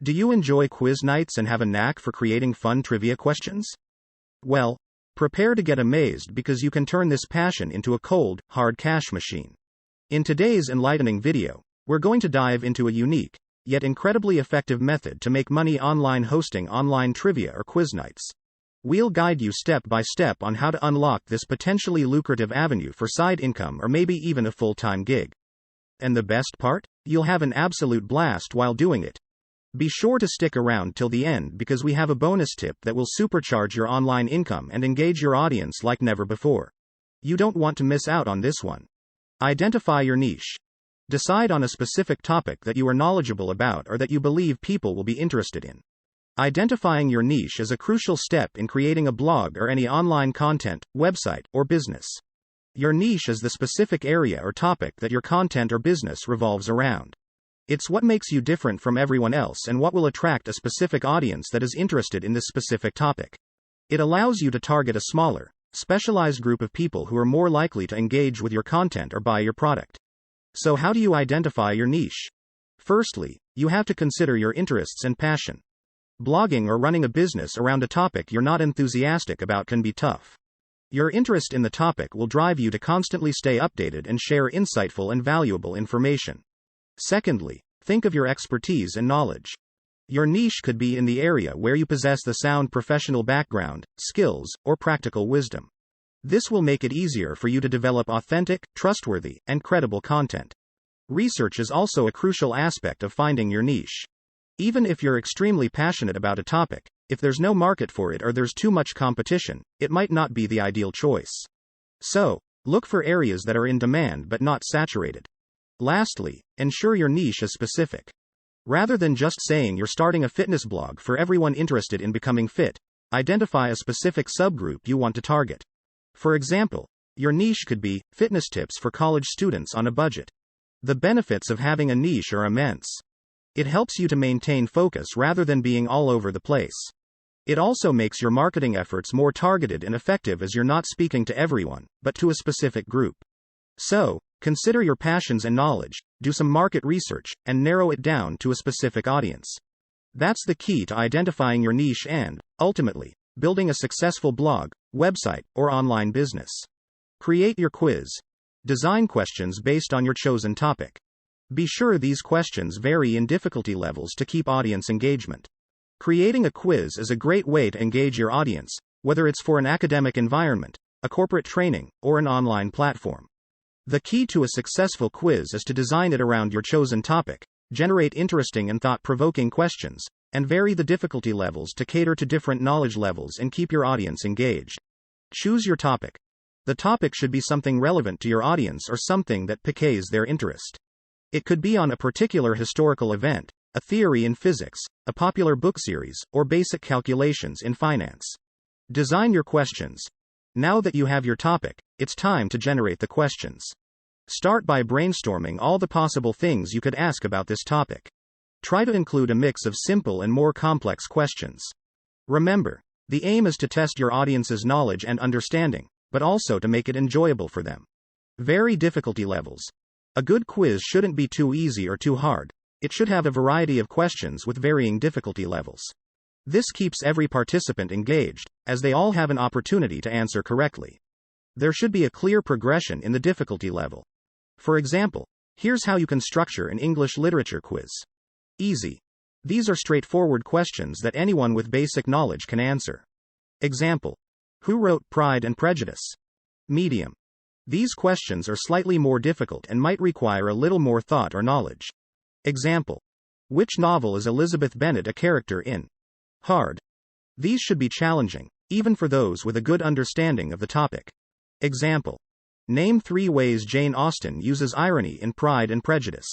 Do you enjoy quiz nights and have a knack for creating fun trivia questions? Well, prepare to get amazed because you can turn this passion into a cold, hard cash machine. In today's enlightening video, we're going to dive into a unique, yet incredibly effective method to make money online hosting online trivia or quiz nights. We'll guide you step by step on how to unlock this potentially lucrative avenue for side income or maybe even a full-time gig. And the best part? You'll have an absolute blast while doing it. Be sure to stick around till the end because we have a bonus tip that will supercharge your online income and engage your audience like never before. You don't want to miss out on this one. Identify your niche. Decide on a specific topic that you are knowledgeable about or that you believe people will be interested in. Identifying your niche is a crucial step in creating a blog or any online content, website, or business. Your niche is the specific area or topic that your content or business revolves around. It's what makes you different from everyone else and what will attract a specific audience that is interested in this specific topic. It allows you to target a smaller, specialized group of people who are more likely to engage with your content or buy your product. So how do you identify your niche? Firstly, you have to consider your interests and passion. Blogging or running a business around a topic you're not enthusiastic about can be tough. Your interest in the topic will drive you to constantly stay updated and share insightful and valuable information. Secondly, think of your expertise and knowledge. Your niche could be in the area where you possess the sound professional background, skills, or practical wisdom. This will make it easier for you to develop authentic, trustworthy, and credible content. Research is also a crucial aspect of finding your niche. Even if you're extremely passionate about a topic, if there's no market for it or there's too much competition, it might not be the ideal choice. So, look for areas that are in demand but not saturated. Lastly, ensure your niche is specific. Rather than just saying you're starting a fitness blog for everyone interested in becoming fit, identify a specific subgroup you want to target. For example, your niche could be fitness tips for college students on a budget. The benefits of having a niche are immense. It helps you to maintain focus rather than being all over the place. It also makes your marketing efforts more targeted and effective as you're not speaking to everyone, but to a specific group. So, consider your passions and knowledge, do some market research, and narrow it down to a specific audience. That's the key to identifying your niche and, ultimately, building a successful blog, website, or online business. Create your quiz. Design questions based on your chosen topic. Be sure these questions vary in difficulty levels to keep audience engagement. Creating a quiz is a great way to engage your audience, whether it's for an academic environment, a corporate training, or an online platform. The key to a successful quiz is to design it around your chosen topic, generate interesting and thought-provoking questions, and vary the difficulty levels to cater to different knowledge levels and keep your audience engaged. Choose your topic. The topic should be something relevant to your audience or something that piques their interest. It could be on a particular historical event, a theory in physics, a popular book series, or basic calculations in finance. Design your questions. Now that you have your topic, it's time to generate the questions. Start by brainstorming all the possible things you could ask about this topic. Try to include a mix of simple and more complex questions. Remember, the aim is to test your audience's knowledge and understanding, but also to make it enjoyable for them. Vary difficulty levels. A good quiz shouldn't be too easy or too hard. It should have a variety of questions with varying difficulty levels. This keeps every participant engaged, as they all have an opportunity to answer correctly. There should be a clear progression in the difficulty level. For example, here's how you can structure an English literature quiz. Easy. These are straightforward questions that anyone with basic knowledge can answer. Example. Who wrote Pride and Prejudice? Medium. These questions are slightly more difficult and might require a little more thought or knowledge. Example. Which novel is Elizabeth Bennet a character in? Hard. These should be challenging, even for those with a good understanding of the topic. Example. Name 3 ways Jane Austen uses irony in Pride and Prejudice.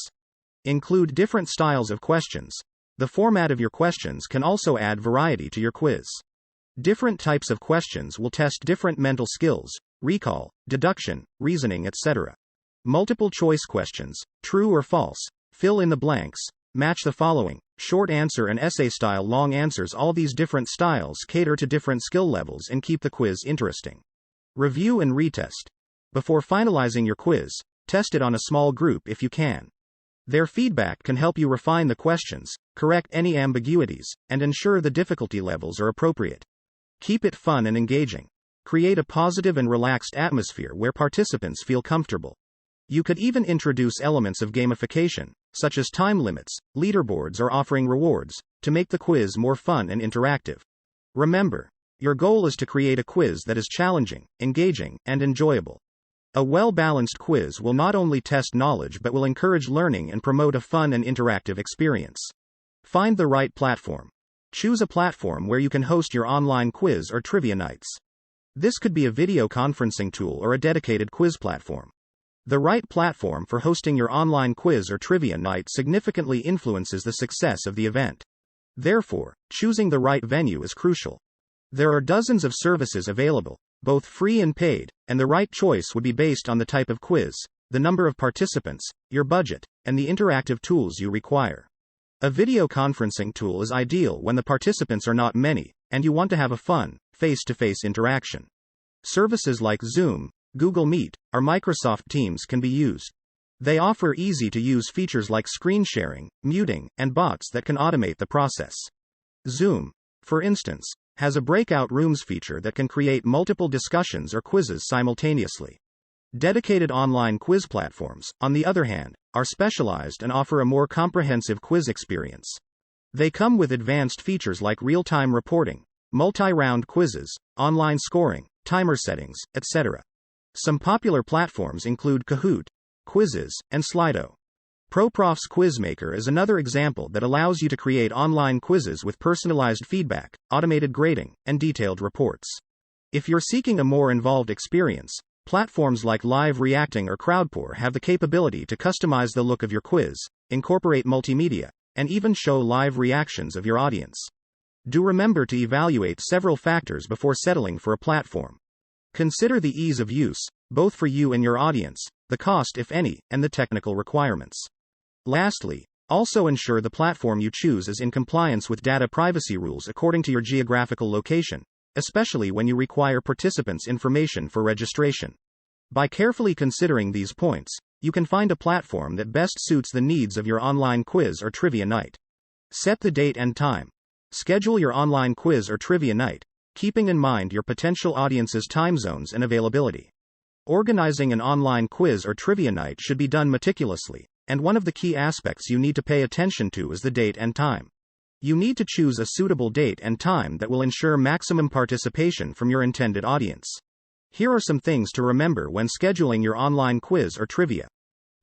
Include different styles of questions. The format of your questions can also add variety to your quiz. Different types of questions will test different mental skills, recall, deduction, reasoning, etc. Multiple choice questions, true or false, fill in the blanks, match the following, short answer and essay style long answers. All these different styles cater to different skill levels and keep the quiz interesting. Review and retest. Before finalizing your quiz, test it on a small group if you can. Their feedback can help you refine the questions, correct any ambiguities, and ensure the difficulty levels are appropriate. Keep it fun and engaging. Create a positive and relaxed atmosphere where participants feel comfortable. You could even introduce elements of gamification, such as time limits, leaderboards, or offering rewards, to make the quiz more fun and interactive. Remember, your goal is to create a quiz that is challenging, engaging, and enjoyable. A well-balanced quiz will not only test knowledge but will encourage learning and promote a fun and interactive experience. Find the right platform. Choose a platform where you can host your online quiz or trivia nights. This could be a video conferencing tool or a dedicated quiz platform. The right platform for hosting your online quiz or trivia night significantly influences the success of the event. Therefore, choosing the right venue is crucial. There are dozens of services available, both free and paid, and the right choice would be based on the type of quiz, the number of participants, your budget, and the interactive tools you require. A video conferencing tool is ideal when the participants are not many, and you want to have a fun, face-to-face interaction. Services like Zoom, Google Meet, or Microsoft Teams can be used. They offer easy-to-use features like screen sharing, muting, and bots that can automate the process. Zoom, for instance, has a breakout rooms feature that can create multiple discussions or quizzes simultaneously. Dedicated online quiz platforms, on the other hand, are specialized and offer a more comprehensive quiz experience. They come with advanced features like real-time reporting, multi-round quizzes, online scoring, timer settings, etc. Some popular platforms include Kahoot, Quizzes, and Slido. ProProf's Quizmaker is another example that allows you to create online quizzes with personalized feedback, automated grading, and detailed reports. If you're seeking a more involved experience, platforms like Live Reacting or Crowdpour have the capability to customize the look of your quiz, incorporate multimedia, and even show live reactions of your audience. Do remember to evaluate several factors before settling for a platform. Consider the ease of use, both for you and your audience, the cost if any, and the technical requirements. Lastly, also ensure the platform you choose is in compliance with data privacy rules according to your geographical location, especially when you require participants' information for registration. By carefully considering these points, you can find a platform that best suits the needs of your online quiz or trivia night. Set the date and time. Schedule your online quiz or trivia night, keeping in mind your potential audience's time zones and availability. Organizing an online quiz or trivia night should be done meticulously, and one of the key aspects you need to pay attention to is the date and time. You need to choose a suitable date and time that will ensure maximum participation from your intended audience. Here are some things to remember when scheduling your online quiz or trivia.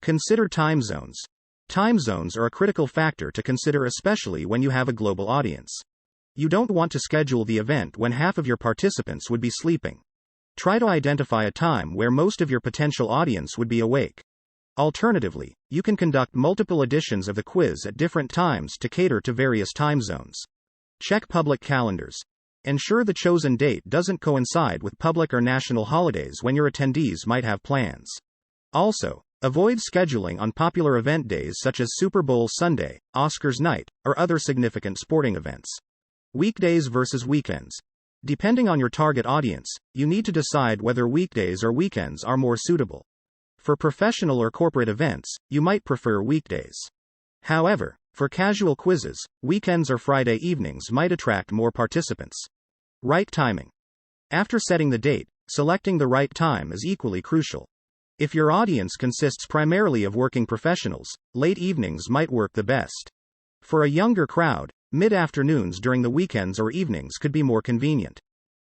Consider time zones. Time zones are a critical factor to consider, especially when you have a global audience. You don't want to schedule the event when half of your participants would be sleeping. Try to identify a time where most of your potential audience would be awake. Alternatively, you can conduct multiple editions of the quiz at different times to cater to various time zones. Check public calendars. Ensure the chosen date doesn't coincide with public or national holidays when your attendees might have plans. Also, avoid scheduling on popular event days such as Super Bowl Sunday, Oscars night, or other significant sporting events. Weekdays versus weekends. Depending on your target audience, you need to decide whether weekdays or weekends are more suitable. For professional or corporate events, you might prefer weekdays. However, for casual quizzes, weekends or Friday evenings might attract more participants. Right timing. After setting the date, selecting the right time is equally crucial. If your audience consists primarily of working professionals, late evenings might work the best. For a younger crowd, mid-afternoons during the weekends or evenings could be more convenient.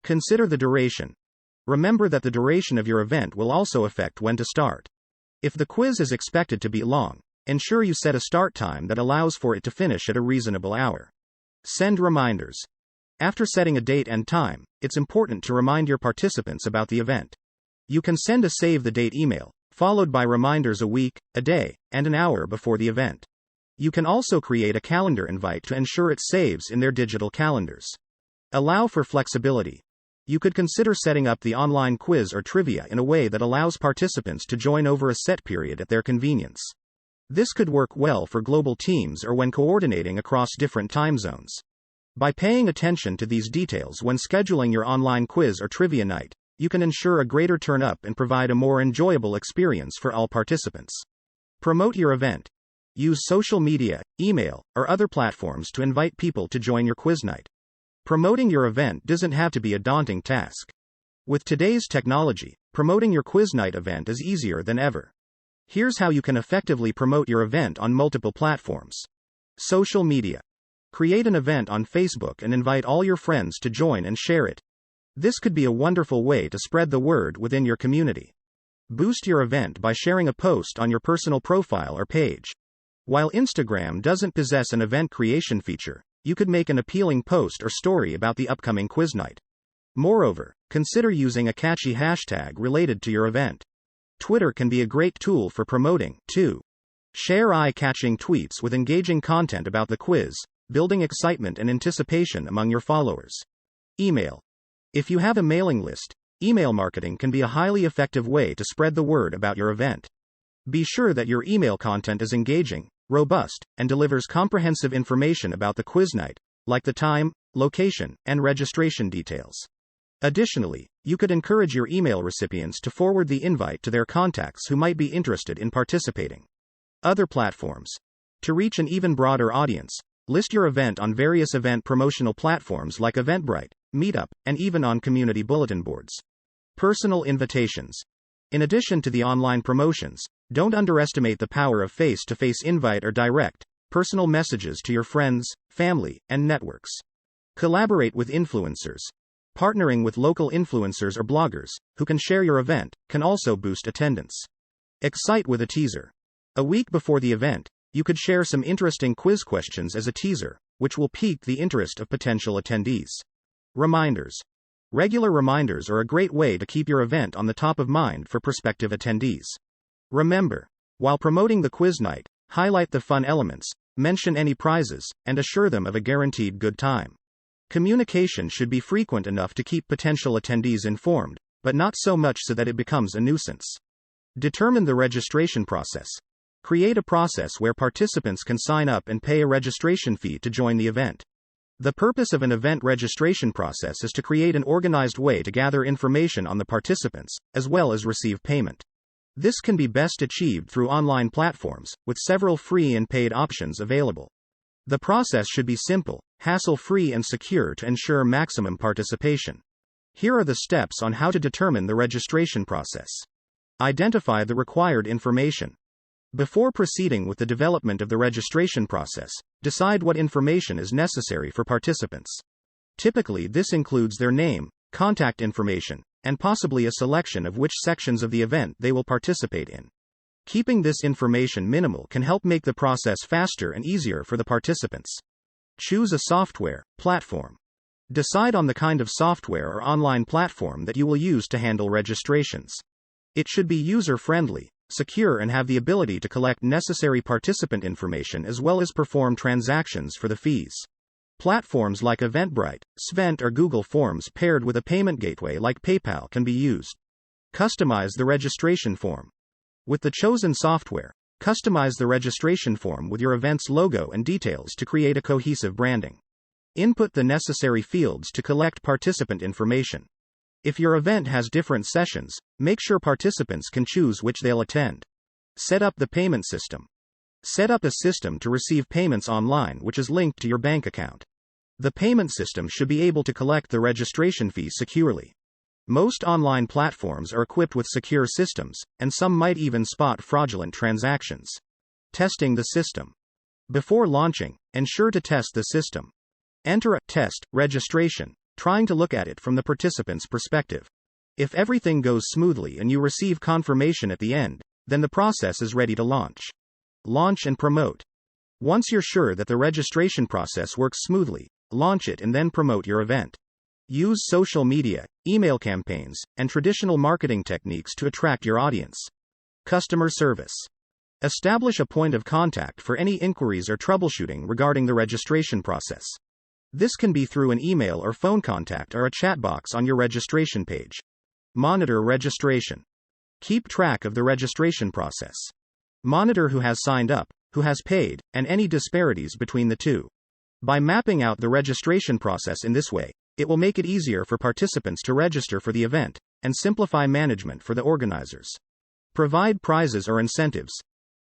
Consider the duration. Remember that the duration of your event will also affect when to start. If the quiz is expected to be long, ensure you set a start time that allows for it to finish at a reasonable hour. Send reminders. After setting a date and time, it's important to remind your participants about the event. You can send a save the date email, followed by reminders a week, a day, and an hour before the event. You can also create a calendar invite to ensure it saves in their digital calendars. Allow for flexibility. You could consider setting up the online quiz or trivia in a way that allows participants to join over a set period at their convenience. This could work well for global teams or when coordinating across different time zones. By paying attention to these details when scheduling your online quiz or trivia night, you can ensure a greater turn-up and provide a more enjoyable experience for all participants. Promote your event. Use social media, email, or other platforms to invite people to join your quiz night. Promoting your event doesn't have to be a daunting task. With today's technology, promoting your quiz night event is easier than ever. Here's how you can effectively promote your event on multiple platforms. Social media. Create an event on Facebook and invite all your friends to join and share it. This could be a wonderful way to spread the word within your community. Boost your event by sharing a post on your personal profile or page. While Instagram doesn't possess an event creation feature, you could make an appealing post or story about the upcoming quiz night. Moreover, consider using a catchy hashtag related to your event. Twitter can be a great tool for promoting, too. Share eye-catching tweets with engaging content about the quiz, building excitement and anticipation among your followers. Email. If you have a mailing list, email marketing can be a highly effective way to spread the word about your event. Be sure that your email content is engaging, robust, and delivers comprehensive information about the quiz night, like the time, location, and registration details. Additionally, you could encourage your email recipients to forward the invite to their contacts who might be interested in participating. Other platforms. To reach an even broader audience, list your event on various event promotional platforms like Eventbrite, Meetup, and even on community bulletin boards. Personal invitations. In addition to the online promotions, don't underestimate the power of face-to-face invite or direct, personal messages to your friends, family, and networks. Collaborate with influencers. Partnering with local influencers or bloggers, who can share your event, can also boost attendance. Excite with a teaser. A week before the event, you could share some interesting quiz questions as a teaser, which will pique the interest of potential attendees. Reminders. Regular reminders are a great way to keep your event on the top of mind for prospective attendees. Remember, while promoting the quiz night, highlight the fun elements, mention any prizes, and assure them of a guaranteed good time. Communication should be frequent enough to keep potential attendees informed, but not so much so that it becomes a nuisance. Determine the registration process. Create a process where participants can sign up and pay a registration fee to join the event. The purpose of an event registration process is to create an organized way to gather information on the participants, as well as receive payment. This can be best achieved through online platforms, with several free and paid options available. The process should be simple, hassle-free, and secure to ensure maximum participation. Here are the steps on how to determine the registration process. Identify the required information. Before proceeding with the development of the registration process, decide what information is necessary for participants. Typically, this includes their name, contact information, and possibly a selection of which sections of the event they will participate in. Keeping this information minimal can help make the process faster and easier for the participants. Choose a software platform. Decide on the kind of software or online platform that you will use to handle registrations. It should be user-friendly, secure, and have the ability to collect necessary participant information as well as perform transactions for the fees. Platforms like Eventbrite, Svent, or Google Forms paired with a payment gateway like PayPal can be used. Customize the registration form. With the chosen software, customize the registration form with your event's logo and details to create a cohesive branding. Input the necessary fields to collect participant information. If your event has different sessions, make sure participants can choose which they'll attend. Set up the payment system. Set up a system to receive payments online which is linked to your bank account. The payment system should be able to collect the registration fee securely. Most online platforms are equipped with secure systems, and some might even spot fraudulent transactions. Testing the system. Before launching, ensure to test the system. Enter a test registration, trying to look at it from the participant's perspective. If everything goes smoothly and you receive confirmation at the end, then the process is ready to launch. Launch and promote. Once you're sure that the registration process works smoothly, launch it and then promote your event. Use social media, email campaigns, and traditional marketing techniques to attract your audience. Customer service. Establish a point of contact for any inquiries or troubleshooting regarding the registration process. This can be through an email or phone contact or a chat box on your registration page. Monitor registration. Keep track of the registration process. Monitor who has signed up, who has paid, and any disparities between the two. By mapping out the registration process in this way, it will make it easier for participants to register for the event, and simplify management for the organizers. Provide prizes or incentives.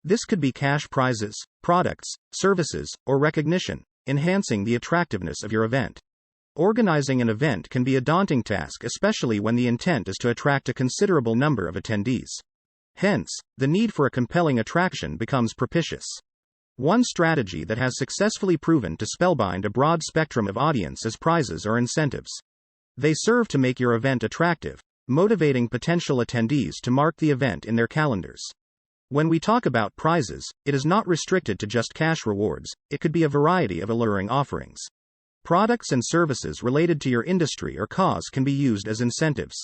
This could be cash prizes, products, services, or recognition, enhancing the attractiveness of your event. Organizing an event can be a daunting task, especially when the intent is to attract a considerable number of attendees. Hence, the need for a compelling attraction becomes propitious. One strategy that has successfully proven to spellbind a broad spectrum of audience is prizes or incentives. They serve to make your event attractive, motivating potential attendees to mark the event in their calendars. When we talk about prizes, it is not restricted to just cash rewards, it could be a variety of alluring offerings. Products and services related to your industry or cause can be used as incentives.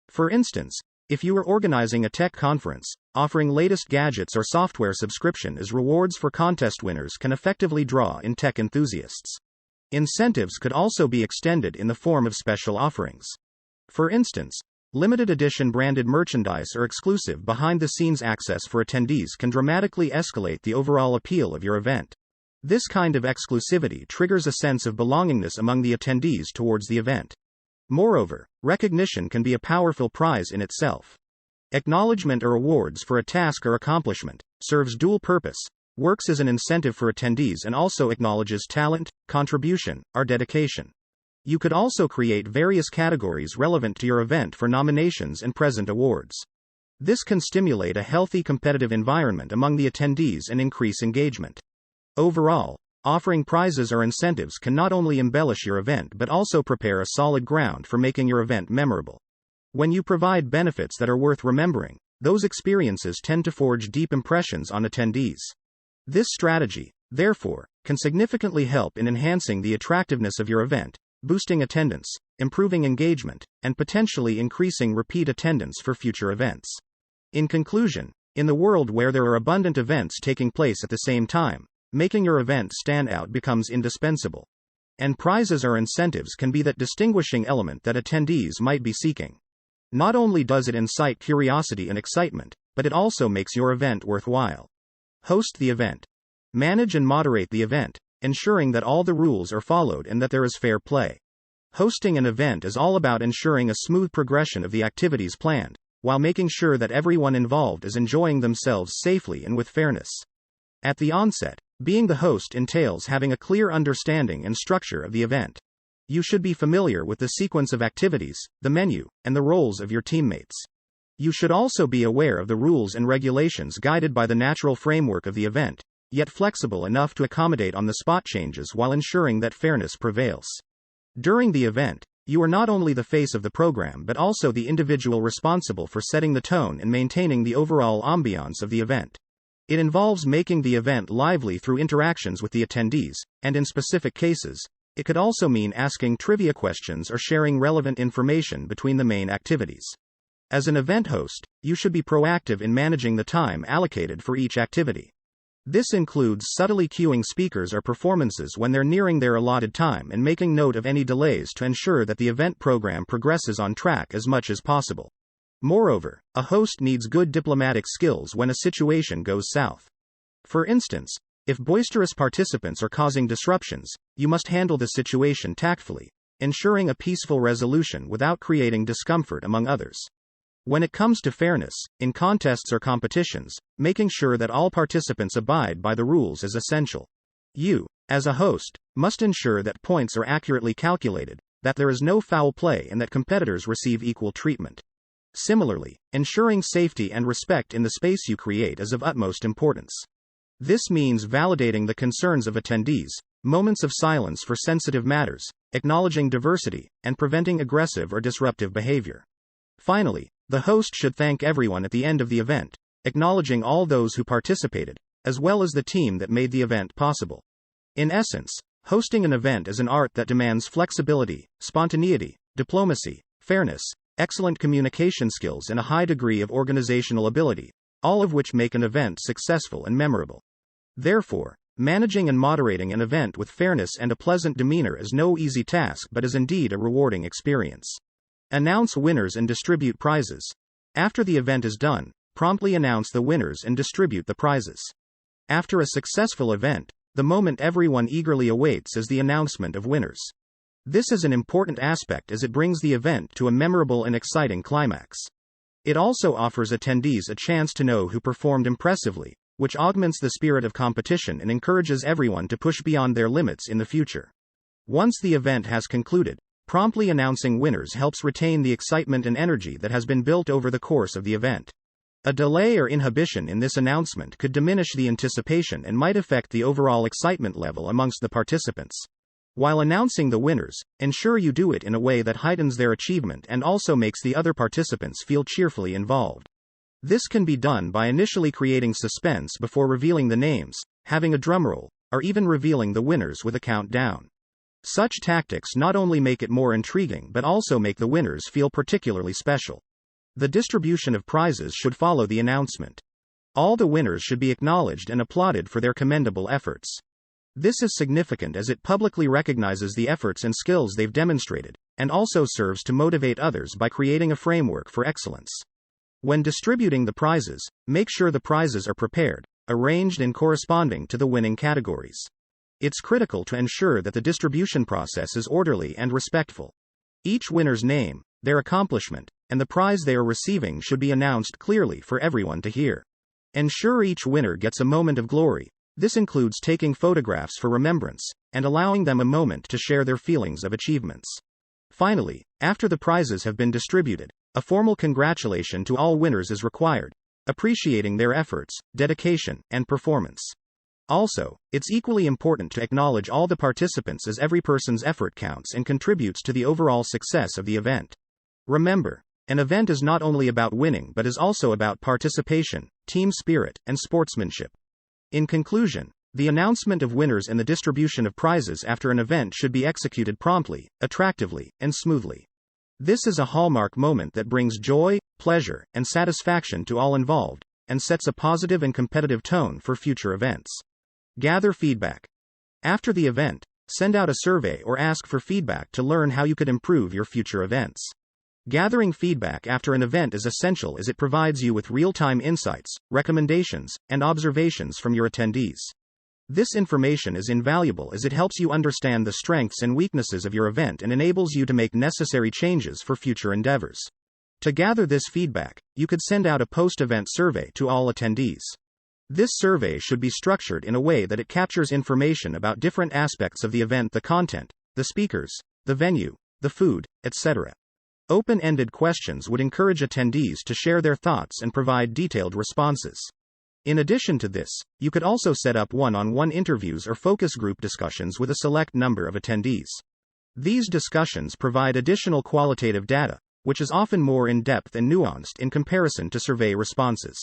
For instance, if you are organizing a tech conference, offering latest gadgets or software subscription as rewards for contest winners can effectively draw in tech enthusiasts. Incentives could also be extended in the form of special offerings. For instance, limited edition branded merchandise or exclusive behind-the-scenes access for attendees can dramatically escalate the overall appeal of your event. This kind of exclusivity triggers a sense of belongingness among the attendees towards the event. Moreover, recognition can be a powerful prize in itself. Acknowledgement or awards for a task or accomplishment serves dual purpose, works as an incentive for attendees and also acknowledges talent, contribution, or dedication. You could also create various categories relevant to your event for nominations and present awards. This can stimulate a healthy competitive environment among the attendees and increase engagement. Overall, offering prizes or incentives can not only embellish your event but also prepare a solid ground for making your event memorable. When you provide benefits that are worth remembering, those experiences tend to forge deep impressions on attendees. This strategy, therefore, can significantly help in enhancing the attractiveness of your event, boosting attendance, improving engagement, and potentially increasing repeat attendance for future events. In conclusion, in the world where there are abundant events taking place at the same time, making your event stand out becomes indispensable. And prizes or incentives can be that distinguishing element that attendees might be seeking. Not only does it incite curiosity and excitement, but it also makes your event worthwhile. Host the event. Manage and moderate the event, ensuring that all the rules are followed and that there is fair play. Hosting an event is all about ensuring a smooth progression of the activities planned, while making sure that everyone involved is enjoying themselves safely and with fairness. At the onset, being the host entails having a clear understanding and structure of the event. You should be familiar with the sequence of activities, the menu, and the roles of your teammates. You should also be aware of the rules and regulations guided by the natural framework of the event, yet flexible enough to accommodate on-the-spot changes while ensuring that fairness prevails. During the event, you are not only the face of the program but also the individual responsible for setting the tone and maintaining the overall ambiance of the event. It involves making the event lively through interactions with the attendees, and in specific cases, it could also mean asking trivia questions or sharing relevant information between the main activities. As an event host, you should be proactive in managing the time allocated for each activity. This includes subtly cueing speakers or performances when they're nearing their allotted time and making note of any delays to ensure that the event program progresses on track as much as possible. Moreover, a host needs good diplomatic skills when a situation goes south. For instance, if boisterous participants are causing disruptions, you must handle the situation tactfully, ensuring a peaceful resolution without creating discomfort among others. When it comes to fairness, in contests or competitions, making sure that all participants abide by the rules is essential. You, as a host, must ensure that points are accurately calculated, that there is no foul play and that competitors receive equal treatment. Similarly, ensuring safety and respect in the space you create is of utmost importance. This means validating the concerns of attendees, moments of silence for sensitive matters, acknowledging diversity, and preventing aggressive or disruptive behavior. Finally, the host should thank everyone at the end of the event, acknowledging all those who participated, as well as the team that made the event possible. In essence, hosting an event is an art that demands flexibility, spontaneity, diplomacy, fairness, excellent communication skills and a high degree of organizational ability, all of which make an event successful and memorable. Therefore, managing and moderating an event with fairness and a pleasant demeanor is no easy task but is indeed a rewarding experience. Announce winners and distribute prizes. After the event is done, promptly announce the winners and distribute the prizes. After a successful event, the moment everyone eagerly awaits is the announcement of winners. This is an important aspect as it brings the event to a memorable and exciting climax. It also offers attendees a chance to know who performed impressively, which augments the spirit of competition and encourages everyone to push beyond their limits in the future. Once the event has concluded, promptly announcing winners helps retain the excitement and energy that has been built over the course of the event. A delay or inhibition in this announcement could diminish the anticipation and might affect the overall excitement level amongst the participants. While announcing the winners, ensure you do it in a way that heightens their achievement and also makes the other participants feel cheerfully involved. This can be done by initially creating suspense before revealing the names, having a drumroll, or even revealing the winners with a countdown. Such tactics not only make it more intriguing but also make the winners feel particularly special. The distribution of prizes should follow the announcement. All the winners should be acknowledged and applauded for their commendable efforts. This is significant as it publicly recognizes the efforts and skills they've demonstrated, and also serves to motivate others by creating a framework for excellence. When distributing the prizes, make sure the prizes are prepared, arranged and corresponding to the winning categories. It's critical to ensure that the distribution process is orderly and respectful. Each winner's name, their accomplishment, and the prize they are receiving should be announced clearly for everyone to hear. Ensure each winner gets a moment of glory. This includes taking photographs for remembrance, and allowing them a moment to share their feelings of achievements. Finally, after the prizes have been distributed, a formal congratulation to all winners is required, appreciating their efforts, dedication, and performance. Also, it's equally important to acknowledge all the participants as every person's effort counts and contributes to the overall success of the event. Remember, an event is not only about winning but is also about participation, team spirit, and sportsmanship. In conclusion, the announcement of winners and the distribution of prizes after an event should be executed promptly, attractively, and smoothly. This is a hallmark moment that brings joy, pleasure, and satisfaction to all involved, and sets a positive and competitive tone for future events. Gather feedback. After the event, send out a survey or ask for feedback to learn how you could improve your future events. Gathering feedback after an event is essential as it provides you with real-time insights, recommendations, and observations from your attendees. This information is invaluable as it helps you understand the strengths and weaknesses of your event and enables you to make necessary changes for future endeavors. To gather this feedback, you could send out a post-event survey to all attendees. This survey should be structured in a way that it captures information about different aspects of the event: the content, the speakers, the venue, the food, etc. Open-ended questions would encourage attendees to share their thoughts and provide detailed responses. In addition to this, you could also set up one-on-one interviews or focus group discussions with a select number of attendees. These discussions provide additional qualitative data, which is often more in-depth and nuanced in comparison to survey responses.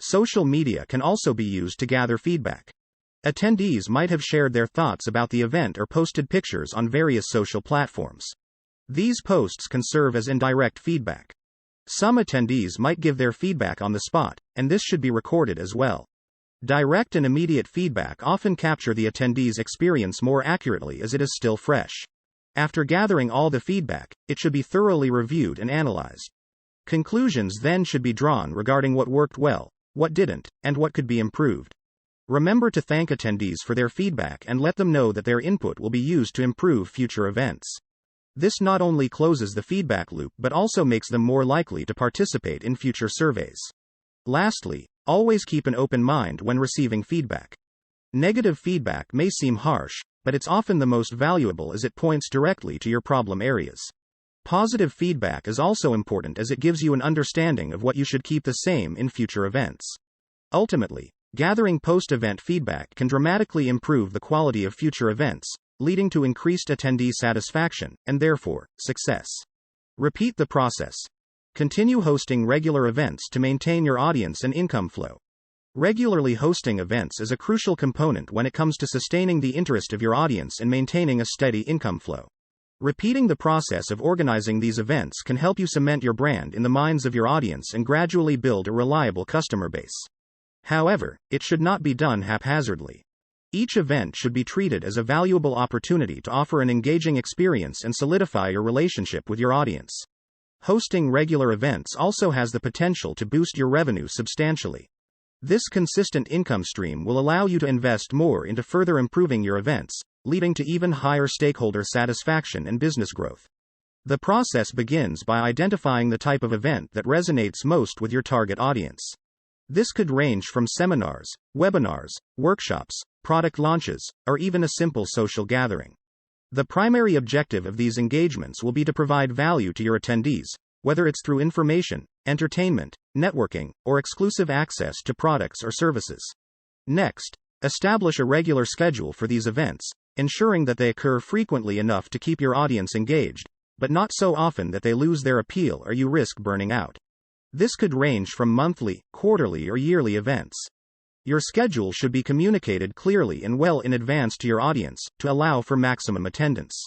Social media can also be used to gather feedback. Attendees might have shared their thoughts about the event or posted pictures on various social platforms. These posts can serve as indirect feedback. Some attendees might give their feedback on the spot, and this should be recorded as well. Direct and immediate feedback often capture the attendee's experience more accurately as it is still fresh. After gathering all the feedback, it should be thoroughly reviewed and analyzed. Conclusions then should be drawn regarding what worked well, what didn't, and what could be improved. Remember to thank attendees for their feedback and let them know that their input will be used to improve future events. This not only closes the feedback loop but also makes them more likely to participate in future surveys. Lastly, always keep an open mind when receiving feedback. Negative feedback may seem harsh, but it's often the most valuable as it points directly to your problem areas. Positive feedback is also important as it gives you an understanding of what you should keep the same in future events. Ultimately, gathering post-event feedback can dramatically improve the quality of future events, leading to increased attendee satisfaction, and therefore, success. Repeat the process. Continue hosting regular events to maintain your audience and income flow. Regularly hosting events is a crucial component when it comes to sustaining the interest of your audience and maintaining a steady income flow. Repeating the process of organizing these events can help you cement your brand in the minds of your audience and gradually build a reliable customer base. However, it should not be done haphazardly. Each event should be treated as a valuable opportunity to offer an engaging experience and solidify your relationship with your audience. Hosting regular events also has the potential to boost your revenue substantially. This consistent income stream will allow you to invest more into further improving your events, leading to even higher stakeholder satisfaction and business growth. The process begins by identifying the type of event that resonates most with your target audience. This could range from seminars, webinars, workshops, product launches, or even a simple social gathering. The primary objective of these engagements will be to provide value to your attendees, whether it's through information, entertainment, networking, or exclusive access to products or services. Next, establish a regular schedule for these events, ensuring that they occur frequently enough to keep your audience engaged, but not so often that they lose their appeal or you risk burning out. This could range from monthly, quarterly, or yearly events. Your schedule should be communicated clearly and well in advance to your audience to allow for maximum attendance.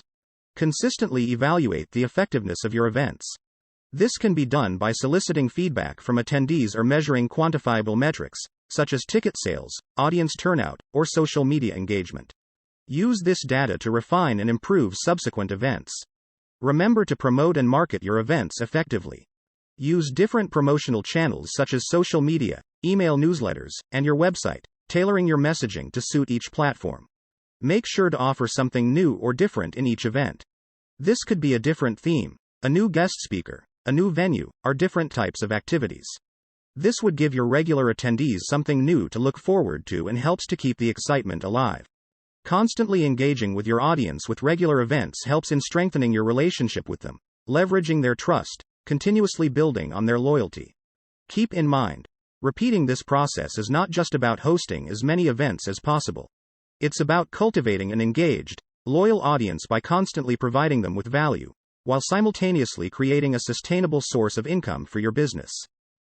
Consistently evaluate the effectiveness of your events. This can be done by soliciting feedback from attendees or measuring quantifiable metrics, such as ticket sales, audience turnout, or social media engagement. Use this data to refine and improve subsequent events. Remember to promote and market your events effectively. Use different promotional channels such as social media, email newsletters, and your website, tailoring your messaging to suit each platform. Make sure to offer something new or different in each event. This could be a different theme, a new guest speaker, a new venue, or different types of activities. This would give your regular attendees something new to look forward to and helps to keep the excitement alive. Constantly engaging with your audience with regular events helps in strengthening your relationship with them, leveraging their trust, continuously building on their loyalty. Keep in mind, repeating this process is not just about hosting as many events as possible. It's about cultivating an engaged, loyal audience by constantly providing them with value, while simultaneously creating a sustainable source of income for your business.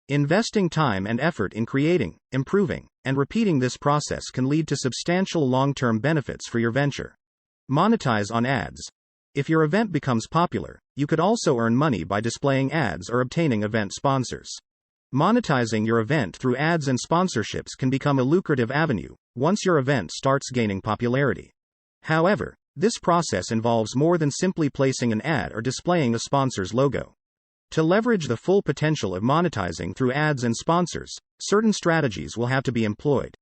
Investing time and effort in creating, improving, and repeating this process can lead to substantial long-term benefits for your venture. Monetize on ads. If your event becomes popular, you could also earn money by displaying ads or obtaining event sponsors. Monetizing your event through ads and sponsorships can become a lucrative avenue once your event starts gaining popularity. However, this process involves more than simply placing an ad or displaying a sponsor's logo. To leverage the full potential of monetizing through ads and sponsors, certain strategies will have to be employed.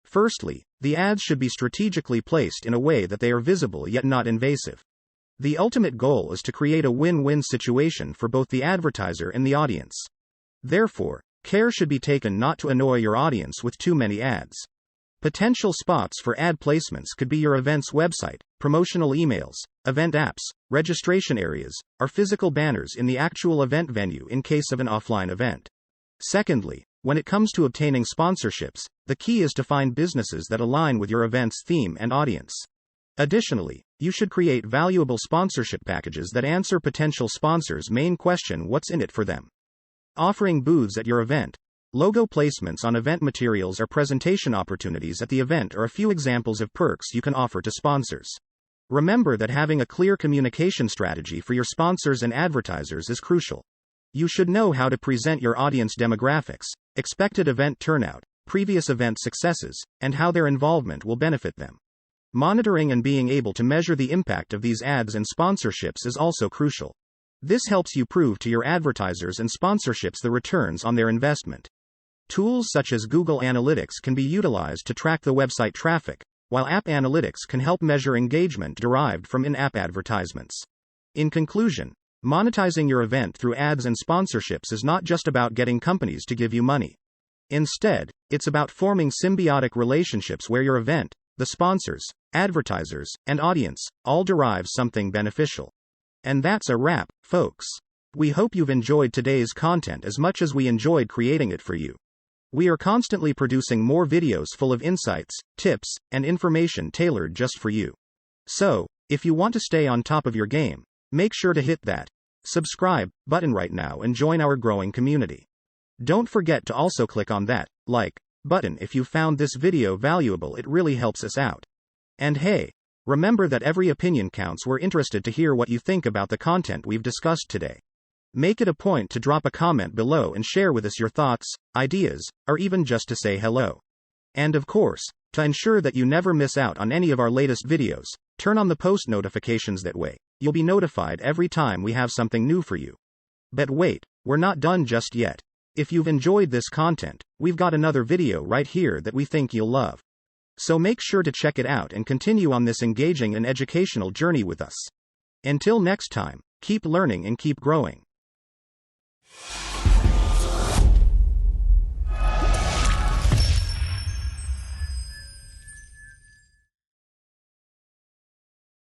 Firstly, the ads should be strategically placed in a way that they are visible yet not invasive. The ultimate goal is to create a win-win situation for both the advertiser and the audience. Therefore, care should be taken not to annoy your audience with too many ads. Potential spots for ad placements could be your event's website, promotional emails, event apps, registration areas, or physical banners in the actual event venue in case of an offline event. Secondly, when it comes to obtaining sponsorships, the key is to find businesses that align with your event's theme and audience. Additionally, you should create valuable sponsorship packages that answer potential sponsors' main question: what's in it for them? Offering booths at your event, logo placements on event materials, or presentation opportunities at the event are a few examples of perks you can offer to sponsors. Remember that having a clear communication strategy for your sponsors and advertisers is crucial. You should know how to present your audience demographics, expected event turnout, previous event successes, and how their involvement will benefit them. Monitoring and being able to measure the impact of these ads and sponsorships is also crucial. This helps you prove to your advertisers and sponsorships the returns on their investment. Tools such as Google Analytics can be utilized to track the website traffic, while App Analytics can help measure engagement derived from in-app advertisements. In conclusion, monetizing your event through ads and sponsorships is not just about getting companies to give you money. Instead, it's about forming symbiotic relationships where your event, the sponsors, advertisers, and audience all derive something beneficial. And that's a wrap, folks. We hope you've enjoyed today's content as much as we enjoyed creating it for you. We are constantly producing more videos full of insights, tips, and information tailored just for you. So, if you want to stay on top of your game, make sure to hit that subscribe button right now and join our growing community. Don't forget to also click on that like button if you found this video valuable. It really helps us out. And hey, remember that every opinion counts. We're interested to hear what you think about the content we've discussed today. Make it a point to drop a comment below and share with us your thoughts, ideas, or even just to say hello. And of course, to ensure that you never miss out on any of our latest videos, turn on the post notifications. That way, you'll be notified every time we have something new for you. But wait, we're not done just yet. If you've enjoyed this content, we've got another video right here that we think you'll love. So make sure to check it out and continue on this engaging and educational journey with us. Until next time, keep learning and keep growing.